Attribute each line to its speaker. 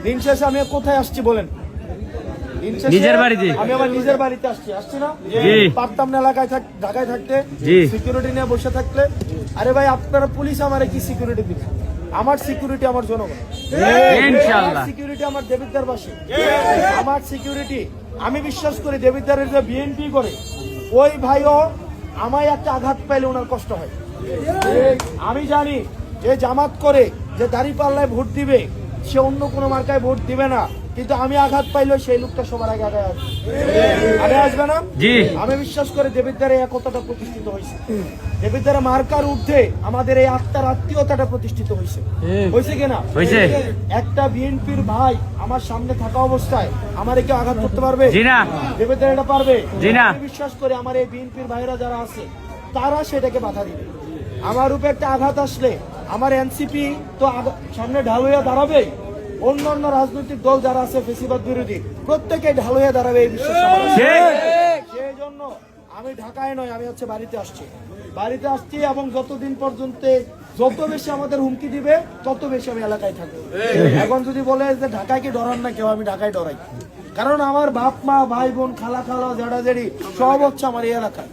Speaker 1: দিন শেষে আমি কোথায় আসছি বলেন?
Speaker 2: নিজের বাড়িতে।
Speaker 1: আমি আমার নিজের বাড়িতে আসছি না? পারতাম না এলাকায় ঢাকায় থাকতে, সিকিউরিটি নিয়ে বসে থাকলে। আরে ভাই, আপনারা পুলিশ আমারে কি সিকিউরিটি দিচ্ছে? আমার সিকিউরিটি আমার জনগণ, সিকিউরিটি আমার দেবিদ্বারবাসী, আমার সিকিউরিটি। আমি বিশ্বাস করি দেবিদ্বারের যে বিএনপি করে ওই ভাইও আমায় একটা আঘাত পাইলে ওনার কষ্ট হয়। আমি জানি যে জামাত করে যে দাঁড়িপাল্লায় ভোট দিবে সে অন্য কোনো মার্কায় ভোট দিবে না, কিন্তু আমি আঘাত পাইলে সেই লোকটা সবার আগে আগে আসবে না। আমি বিশ্বাস করি দেবিদ্বারে একতাটা প্রতিষ্ঠিত হয়েছে, দেবিদ্বারে মার্কার ঊর্ধ্বে আমাদের এই আত্মার আত্মীয়তাটা প্রতিষ্ঠিত হয়েছে। হয়েছে কিনা? একটা বিএনপির ভাই আমার সামনে থাকা অবস্থায় আমার কেউ আঘাত করতে পারবে? দেবিদ্বারে এটা পারবে? আমি বিশ্বাস করি আমার এই বিএনপির ভাইরা যারা আছে তারা সেটাকে বাধা দিবে। আমার উপরে একটা আঘাত আসলে আমার এনসিপি তো সামনে ঢাল হইয়া দাঁড়াবে, অন্যান্য রাজনৈতিক দল যারা আছে ফেসিবাদ বিরোধী প্রত্যেকে ঢাল হইয়া দাঁড়াবে এই বিশ্বাস। সেই জন্য আমি ঢাকায় নয়, আমি হচ্ছে বাড়িতে আসছি এবং যতদিন পর্যন্ত যত বেশি আমাদের হুমকি দিবে তত বেশি আমি এলাকায় থাকবো। এখন যদি বলে যে ঢাকায় কি ডরান না কেউ, আমি ঢাকায় ডরাই, কারণ আমার বাপ মা ভাই বোন খালা খালা জেড়া জেড়ি সব হচ্ছে আমার এই এলাকায়।